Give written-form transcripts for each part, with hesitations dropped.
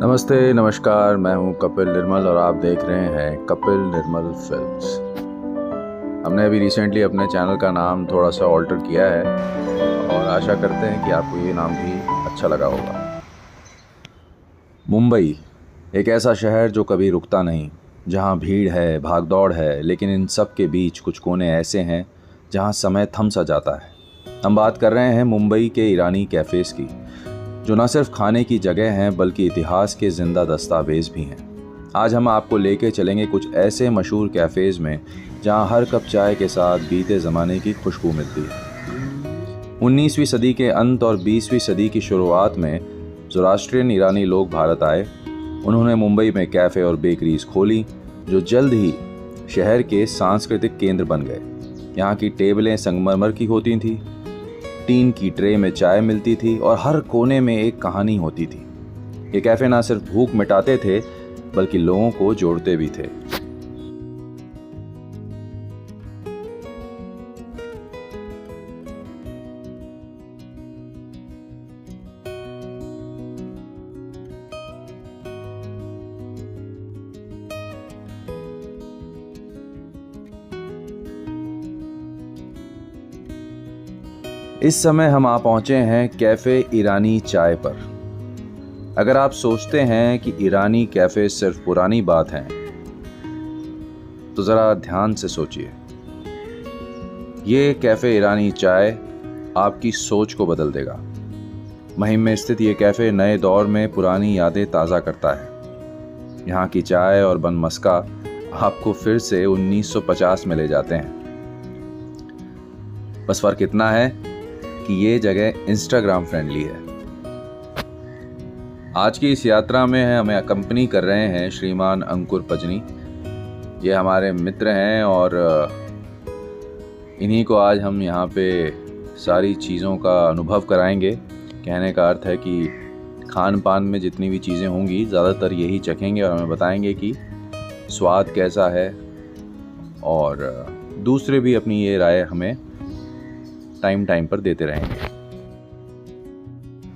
नमस्ते, नमस्कार। मैं हूं कपिल निर्मल और आप देख रहे हैं कपिल निर्मल फिल्म्स। हमने अभी रिसेंटली अपने चैनल का नाम थोड़ा सा ऑल्टर किया है और आशा करते हैं कि आपको ये नाम भी अच्छा लगा होगा। मुंबई एक ऐसा शहर जो कभी रुकता नहीं, जहां भीड़ है, भागदौड़ है, लेकिन इन सब के बीच कुछ कोने ऐसे हैं जहां समय थम सा जाता है। हम बात कर रहे हैं मुंबई के ईरानी कैफ़ेज़ की, जो न सिर्फ खाने की जगह हैं बल्कि इतिहास के जिंदा दस्तावेज भी हैं। आज हम आपको लेके चलेंगे कुछ ऐसे मशहूर कैफ़ेज़ में जहां हर कप चाय के साथ बीते ज़माने की खुशबू मिलती है। 19वीं सदी के अंत और 20वीं सदी की शुरुआत में ज़ोरास्ट्रियन ईरानी लोग भारत आए। उन्होंने मुंबई में कैफ़े और बेकरीज खोली जो जल्द ही शहर के सांस्कृतिक केंद्र बन गए। यहाँ की टेबलें संगमरमर की होती थीं, टीन की ट्रे में चाय मिलती थी और हर कोने में एक कहानी होती थी। ये कैफ़े ना सिर्फ भूख मिटाते थे बल्कि लोगों को जोड़ते भी थे। इस समय हम आ पहुंचे हैं कैफ़े ईरानी चाय पर। अगर आप सोचते हैं कि ईरानी कैफ़े सिर्फ पुरानी बात है, तो ज़रा ध्यान से सोचिए। ये कैफ़े ईरानी चाय आपकी सोच को बदल देगा। महिम में स्थित ये कैफ़े नए दौर में पुरानी यादें ताज़ा करता है। यहाँ की चाय और बन मस्का आपको फिर से 1950 में ले जाते हैं। बस फ़र्क इतना है कि ये जगह इंस्टाग्राम फ्रेंडली है। आज की इस यात्रा में हमें अकम्पनी कर रहे हैं श्रीमान अंकुर पजनी। ये हमारे मित्र हैं और इन्हीं को आज हम यहाँ पे सारी चीज़ों का अनुभव कराएंगे। कहने का अर्थ है कि खान पान में जितनी भी चीज़ें होंगी ज़्यादातर यही चखेंगे और हमें बताएंगे कि स्वाद कैसा है, और दूसरे भी अपनी ये राय हमें टाइम पर देते रहेंगे।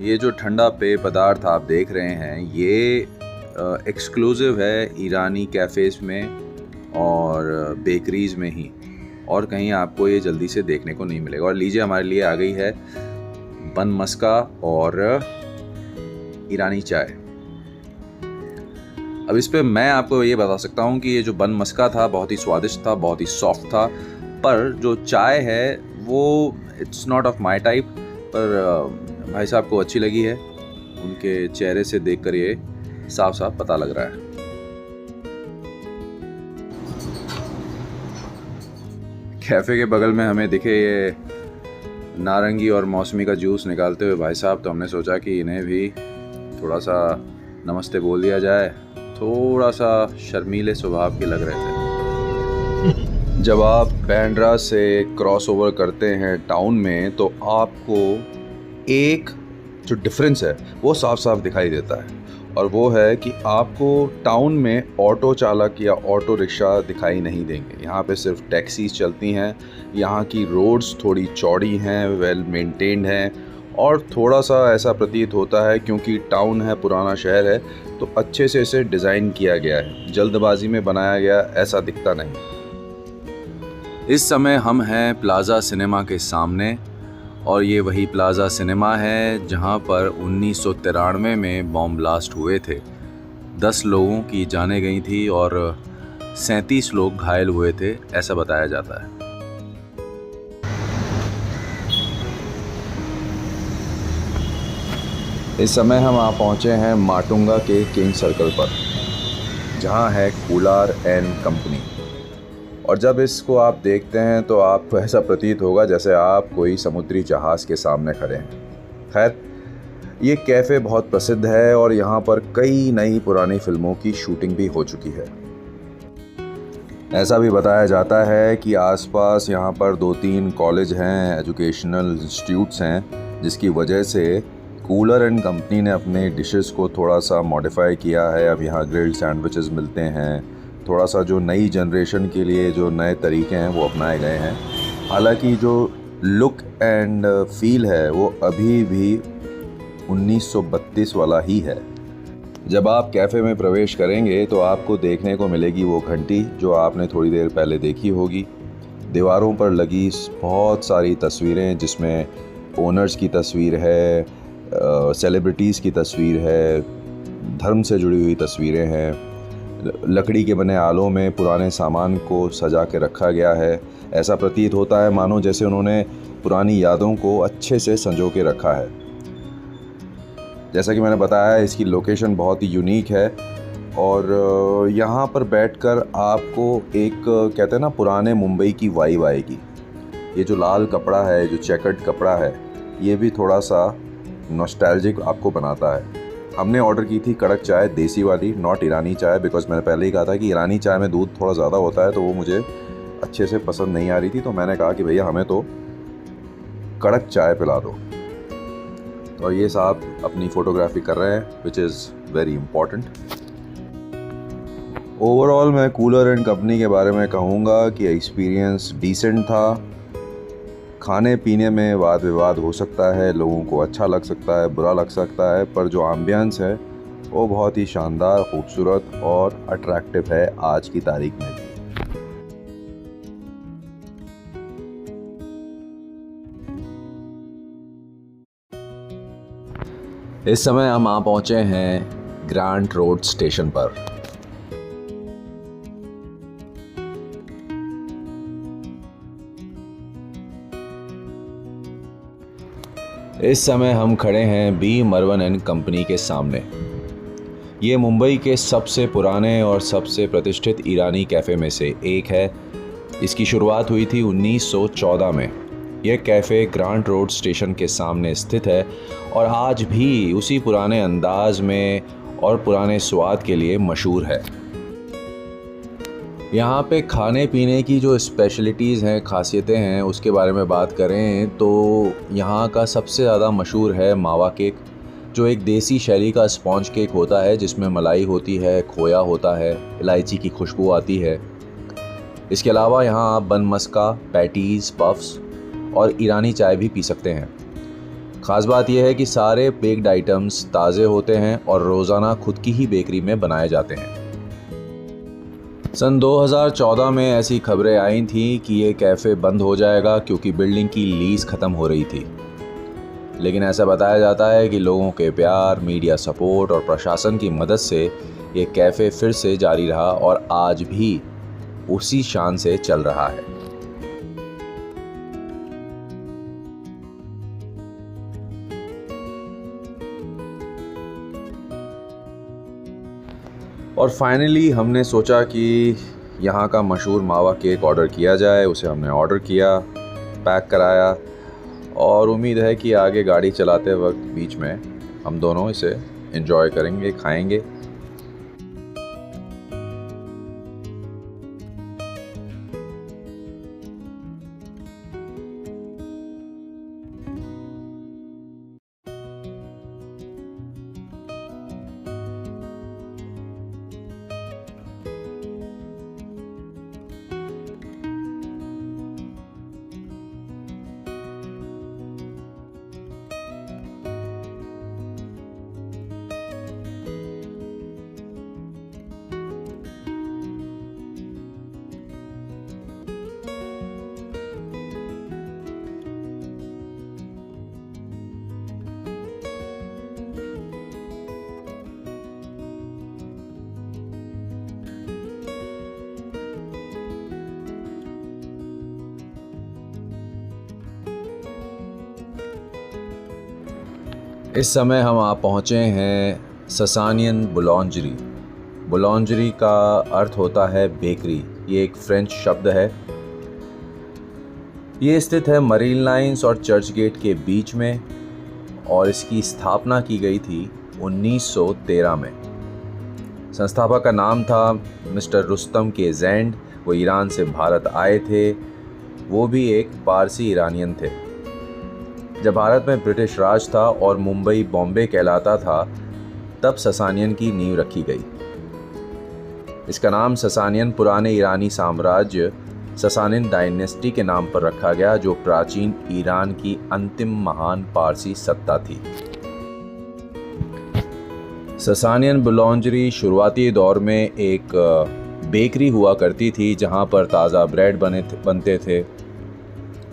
ये जो ठंडा पेय पदार्थ आप देख रहे हैं ये एक्सक्लूसिव है ईरानी कैफ़ेज़ में और बेकरीज में ही, और कहीं आपको ये जल्दी से देखने को नहीं मिलेगा। और लीजिए, हमारे लिए आ गई है बन मस्का और ईरानी चाय। अब इस पे मैं आपको ये बता सकता हूँ कि ये जो बन मस्का था बहुत ही स्वादिष्ट था, बहुत ही सॉफ्ट था, पर जो चाय है वो it's not of my type. पर भाई साहब को अच्छी लगी है, उनके चेहरे से देखकर ये साफ साफ पता लग रहा है। कैफ़े के बगल में हमें दिखे ये नारंगी और मौसमी का जूस निकालते हुए भाई साहब, तो हमने सोचा कि इन्हें भी थोड़ा सा नमस्ते बोल दिया जाए। थोड़ा सा शर्मीले स्वभाव के लग रहे थे। जब आप बांद्रा से क्रॉस ओवर करते हैं टाउन में, तो आपको एक जो डिफरेंस है वो साफ साफ दिखाई देता है, और वो है कि आपको टाउन में ऑटो चालक या ऑटो रिक्शा दिखाई नहीं देंगे। यहाँ पे सिर्फ टैक्सीज चलती हैं। यहाँ की रोड्स थोड़ी चौड़ी हैं, वेल मेंटेन्ड हैं, और थोड़ा सा ऐसा प्रतीत होता है क्योंकि टाउन है, पुराना शहर है, तो अच्छे से इसे डिज़ाइन किया गया है। जल्दबाजी में बनाया गया ऐसा दिखता नहीं। इस समय हम हैं प्लाज़ा सिनेमा के सामने, और ये वही प्लाज़ा सिनेमा है जहां पर 1993 में बॉम्ब ब्लास्ट हुए थे। 10 लोगों की जानें गई थी और 37 लोग घायल हुए थे, ऐसा बताया जाता है। इस समय हम आ पहुंचे हैं माटुंगा के किंग सर्कल पर, जहां है कूलार एंड कंपनी। और जब इसको आप देखते हैं तो आपको ऐसा प्रतीत होगा जैसे आप कोई समुद्री जहाज़ के सामने खड़े हैं। खैर, ये कैफ़े बहुत प्रसिद्ध है और यहाँ पर कई नई पुरानी फिल्मों की शूटिंग भी हो चुकी है। ऐसा भी बताया जाता है कि आसपास यहाँ पर 2-3 कॉलेज हैं, एजुकेशनल इंस्टीट्यूट्स हैं, जिसकी वजह से कूलर एंड कंपनी ने अपने डिशेस को थोड़ा सा मॉडिफाई किया है। अब यहाँ ग्रिल्ड सैंडविचेस मिलते हैं। थोड़ा सा जो नई जनरेशन के लिए जो नए तरीके हैं वो अपनाए गए हैं। हालांकि जो लुक एंड फील है वो अभी भी 1932 वाला ही है। जब आप कैफ़े में प्रवेश करेंगे तो आपको देखने को मिलेगी वो घंटी जो आपने थोड़ी देर पहले देखी होगी। दीवारों पर लगी बहुत सारी तस्वीरें जिसमें ओनर्स की तस्वीर है, सेलिब्रिटीज़ की तस्वीर है, धर्म से जुड़ी हुई तस्वीरें हैं। लकड़ी के बने आलों में पुराने सामान को सजा के रखा गया है। ऐसा प्रतीत होता है मानो जैसे उन्होंने पुरानी यादों को अच्छे से संजो के रखा है। जैसा कि मैंने बताया, इसकी लोकेशन बहुत ही यूनिक है और यहाँ पर बैठकर आपको एक कहते हैं ना पुराने मुंबई की वाइब आएगी। ये जो लाल कपड़ा है, जो चेकर्ड कपड़ा है, ये भी थोड़ा सा नॉस्टैल्जिक आपको बनाता है। हमने ऑर्डर की थी कड़क चाय, देसी वाली, नॉट ईरानी चाय, बिकॉज़ मैंने पहले ही कहा था कि ईरानी चाय में दूध थोड़ा ज़्यादा होता है तो वो मुझे अच्छे से पसंद नहीं आ रही थी। तो मैंने कहा कि भैया हमें तो कड़क चाय पिला दो। तो ये साहब अपनी फ़ोटोग्राफी कर रहे हैं, which is very important. Overall मैं कूलर एंड कंपनी के बारे में कहूँगा कि एक्सपीरियंस डिसेंट था। खाने पीने में वाद विवाद हो सकता है, लोगों को अच्छा लग सकता है, बुरा लग सकता है, पर जो एम्बियंस है वो बहुत ही शानदार, खूबसूरत और अट्रैक्टिव है आज की तारीख में भी। इस समय हम आ पहुँचे हैं ग्रांट रोड स्टेशन पर। इस समय हम खड़े हैं बी मरवन एंड कंपनी के सामने। ये मुंबई के सबसे पुराने और सबसे प्रतिष्ठित ईरानी कैफ़े में से एक है। इसकी शुरुआत हुई थी 1914 में। यह कैफ़े ग्रांट रोड स्टेशन के सामने स्थित है और आज भी उसी पुराने अंदाज में और पुराने स्वाद के लिए मशहूर है। यहाँ पे खाने पीने की जो स्पेशलिटीज़ हैं, खासियतें हैं, उसके बारे में बात करें तो यहाँ का सबसे ज़्यादा मशहूर है मावा केक, जो एक देसी शैली का स्पॉन्ज केक होता है जिसमें मलाई होती है, खोया होता है, इलायची की खुशबू आती है। इसके अलावा यहाँ आप बन मस्का, पैटीज़, पफ्स और ईरानी चाय भी पी सकते हैं। ख़ास बात यह है कि सारे बेक्ड आइटम्स ताज़े होते हैं और रोज़ाना खुद की ही बेकरी में बनाए जाते हैं। सन 2014 में ऐसी खबरें आई थीं कि ये कैफ़े बंद हो जाएगा क्योंकि बिल्डिंग की लीज़ ख़त्म हो रही थी। लेकिन ऐसा बताया जाता है कि लोगों के प्यार, मीडिया सपोर्ट और प्रशासन की मदद से ये कैफ़े फिर से जारी रहा और आज भी उसी शान से चल रहा है। और फाइनली हमने सोचा कि यहाँ का मशहूर मावा केक ऑर्डर किया जाए। उसे हमने ऑर्डर किया, पैक कराया और उम्मीद है कि आगे गाड़ी चलाते वक्त बीच में हम दोनों इसे एंजॉय करेंगे, खाएंगे। इस समय हम आ पहुँचे हैं ससानियन बुलॉन्जरी। बुलॉन्जरी का अर्थ होता है बेकरी। ये एक फ्रेंच शब्द है। ये स्थित है मरीन लाइन्स और चर्च गेट के बीच में और इसकी स्थापना की गई थी 1913 में। संस्थापक का नाम था मिस्टर रुस्तम के ज़ैंड। वो ईरान से भारत आए थे। वो भी एक पारसी ईरानियन थे। जब भारत में ब्रिटिश राज था और मुंबई बॉम्बे कहलाता था, तब ससानियन की नींव रखी गई। इसका नाम ससानियन पुराने ईरानी साम्राज्य ससानिन डायनेस्टी के नाम पर रखा गया, जो प्राचीन ईरान की अंतिम महान पारसी सत्ता थी। ससानियन बुलॉन्जरी शुरुआती दौर में एक बेकरी हुआ करती थी जहाँ पर ताज़ा ब्रेड बनते थे,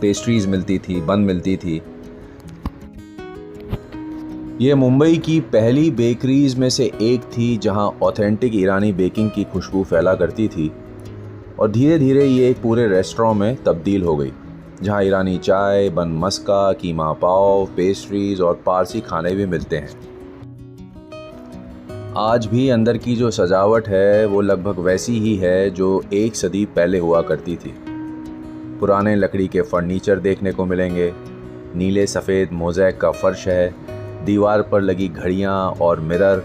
पेस्ट्रीज़ मिलती थी, बन मिलती थी। ये मुंबई की पहली बेकरीज़ में से एक थी जहाँ ऑथेंटिक ईरानी बेकिंग की खुशबू फैला करती थी और धीरे धीरे ये एक पूरे रेस्टोरेंट में तब्दील हो गई, जहाँ ईरानी चाय, बन मस्का, कीमा पाव, पेस्ट्रीज़ और पारसी खाने भी मिलते हैं। आज भी अंदर की जो सजावट है वो लगभग वैसी ही है जो एक सदी पहले हुआ करती थी। पुराने लकड़ी के फर्नीचर देखने को मिलेंगे, नीले सफ़ेद मोज़ैक का फर्श है, दीवार पर लगी घड़ियाँ और मिरर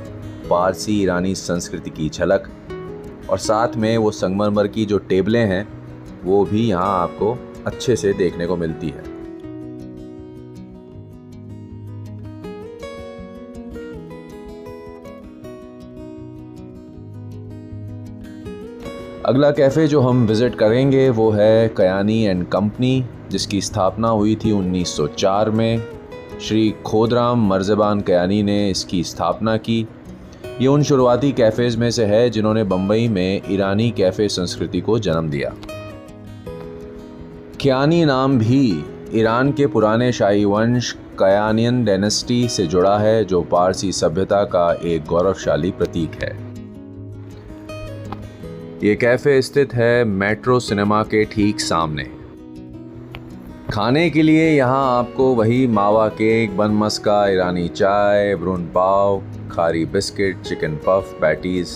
पारसी ईरानी संस्कृति की झलक, और साथ में वो संगमरमर की जो टेबलें हैं वो भी यहाँ आपको अच्छे से देखने को मिलती है। अगला कैफ़े जो हम विज़िट करेंगे वो है कयानी एंड कंपनी, जिसकी स्थापना हुई थी 1904 में। श्री खोदराम मर्ज़बान कयानी ने इसकी स्थापना की। ये उन शुरुआती कैफ़ेज़ में से है जिन्होंने बम्बई में ईरानी कैफ़े संस्कृति को जन्म दिया। कयानी नाम भी ईरान के पुराने शाही वंश कयानियन डायनेस्टी से जुड़ा है, जो पारसी सभ्यता का एक गौरवशाली प्रतीक है। ये कैफ़े स्थित है मेट्रो सिनेमा के ठीक सामने। खाने के लिए यहाँ आपको वही मावा केक, बन मस्का, ईरानी चाय, ब्रून पाव, खारी बिस्किट, चिकन पफ, पैटीज़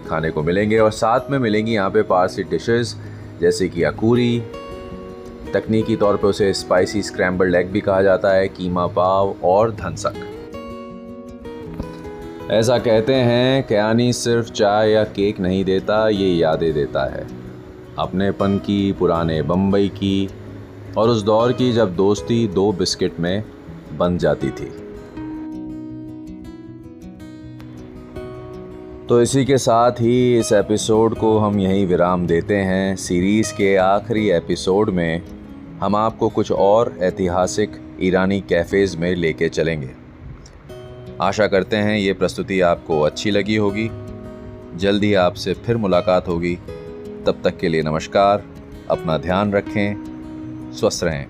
खाने को मिलेंगे और साथ में मिलेंगी यहाँ पे पारसी डिशेस जैसे कि अकूरी, तकनीकी तौर पे उसे स्पाइसी स्क्रैम्बल्ड एग भी कहा जाता है, कीमा पाव और धनसक। ऐसा कहते हैं कयानी सिर्फ चाय या केक नहीं देता, ये यादें देता है, अपनेपन की, पुराने बम्बई की और उस दौर की जब दोस्ती 2 बिस्किट में बन जाती थी। तो इसी के साथ ही इस एपिसोड को हम यहीं विराम देते हैं। सीरीज़ के आखिरी एपिसोड में हम आपको कुछ और ऐतिहासिक ईरानी कैफ़ेज़ में लेके चलेंगे। आशा करते हैं ये प्रस्तुति आपको अच्छी लगी होगी। जल्दी आपसे फिर मुलाकात होगी। तब तक के लिए नमस्कार। अपना ध्यान रखें, स्वस्थ रहें।